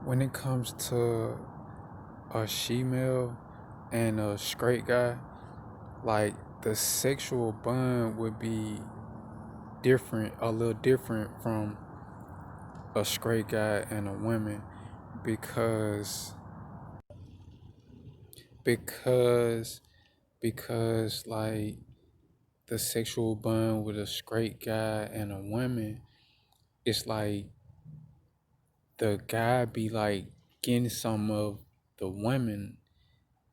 When it comes to a shemale and a straight guy, like the sexual bond would be different, a little different from a straight guy and a woman because because like the sexual bond with a straight guy and a woman, it's like the guy be like getting some of the women,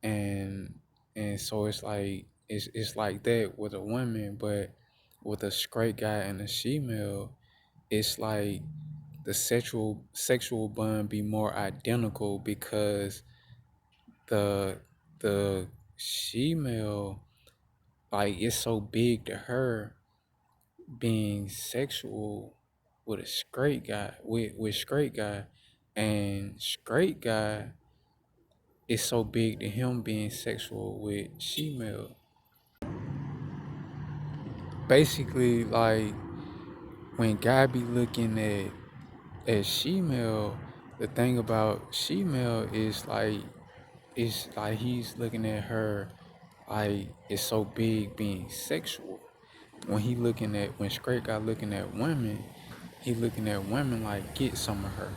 and so it's like it's like that with a woman, but with a straight guy and a female, it's like the sexual bond be more identical because the the female, like, it's so big to her being sexual with a straight guy, with straight guy, and straight guy is so big to him being sexual with female. Basically, like, when guy be looking at female, the thing about female is like, it's like he's looking at her like it's so big being sexual. When straight guy looking at women, he looking at women like get some of her.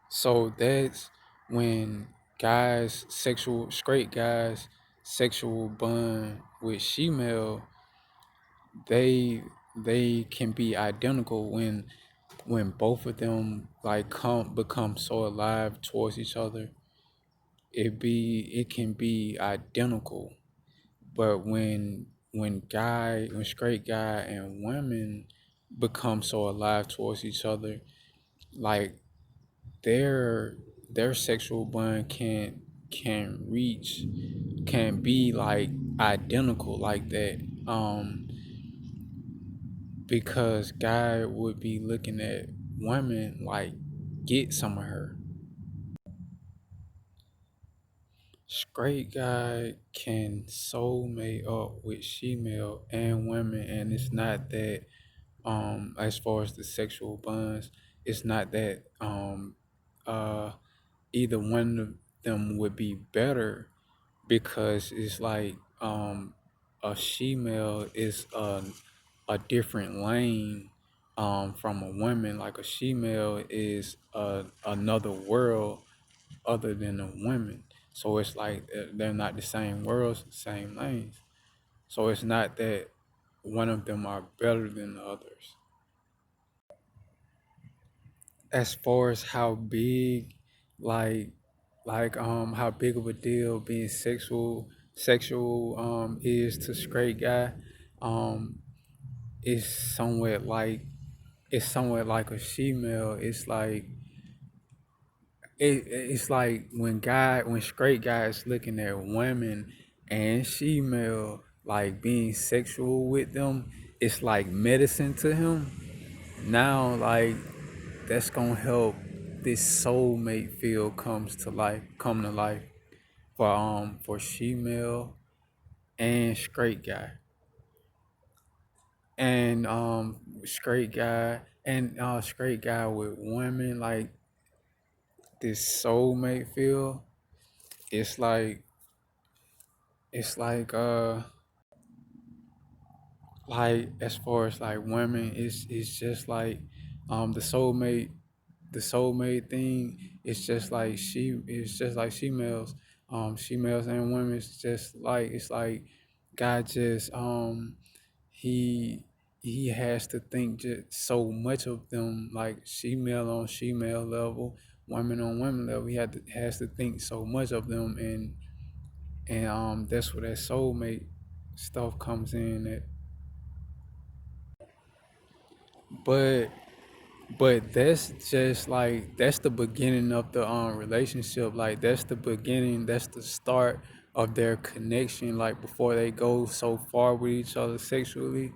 So that's when straight guys sexual bond with female, they they can be identical when both of them like come become so alive towards each other. It can be identical. But when straight guy and women become so alive towards each other, like their sexual bond can be like identical like that. Because guy would be looking at women like get some of her. Straight guy can soulmate up with female and women, and it's not that, as far as the sexual bonds, it's not that uh either one of them would be better, because it's like a female is a different lane from a woman. Like a female is another world other than a woman. So it's like they're not the same worlds, the same lanes. So it's not that one of them are better than the others. As far as how big, like how big of a deal being sexual is to straight guy, um it's somewhat like a female. It's like when straight guys looking at women and female, like being sexual with them, it's like medicine to him. Now, like, that's gonna help this soulmate feel come to life for female and straight guy. And straight guy with women, like this soulmate feel. It's like it's like as far as like women, it's just like the soulmate thing. It's just like females and women. It's like God just he he has to think just so much of them, like female on female level, women on women level. Has to think so much of them, and that's where that soulmate stuff comes in. But that's just like that's the beginning of the relationship. Like that's the beginning. That's the start of their connection. Like before they go so far with each other sexually,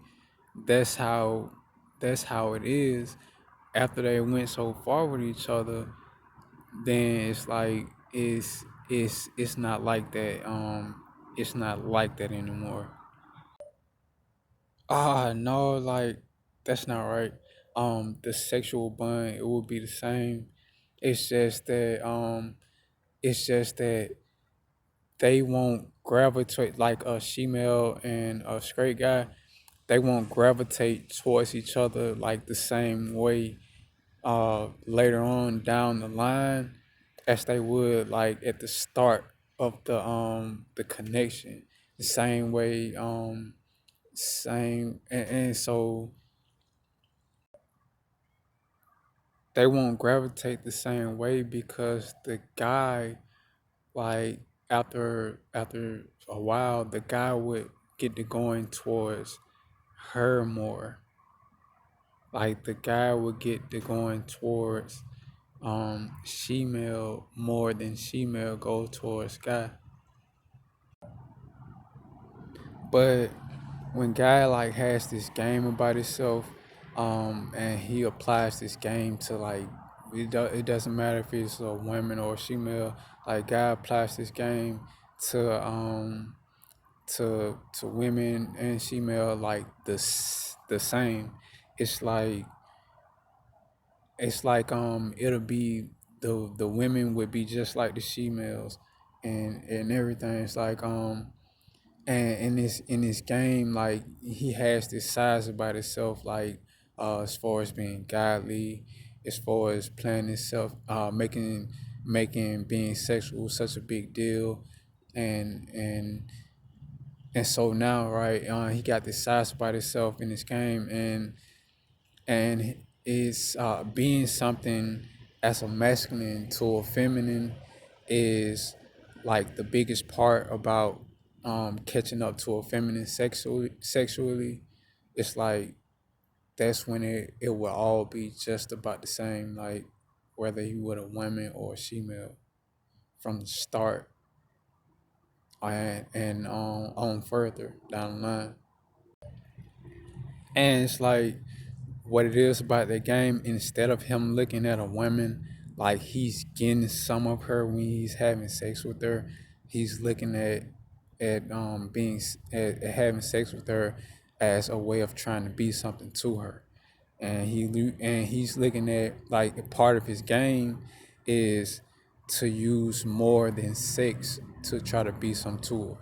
that's how it is. After they went so far with each other, then it's like it's not like that. It's not like that anymore. No, like that's not right. the sexual bond, it would be the same. It's just that it's just that they won't gravitate like a female and a straight guy. They won't gravitate towards each other like the same way later on down the line as they would like at the start of the connection. The same way same and so they won't gravitate the same way because the guy like after a while the guy would get to going towards her more. Like the guy would get to going towards shemale more than shemale go towards guy. But when guy like has this game about himself, and he applies this game to like it doesn't matter if it's a woman or a female. Like guy applies this game to women and female like the same. It's like it'll be the women would be just like the females and everything. It's like and in this game like he has this size about himself like as far as being godly, as far as playing himself, making being sexual such a big deal, and so now right he got this size about himself in this game, and is being something as a masculine to a feminine is like the biggest part about catching up to a feminine sexually. It's like that's when it will all be just about the same, like whether you with a woman or a female from the start and on further down the line. And it's like what it is about the game, instead of him looking at a woman like he's getting some of her when he's having sex with her, he's looking at being at having sex with her as a way of trying to be something to her. And he's looking at like a part of his game is to use more than sex to try to be some to her.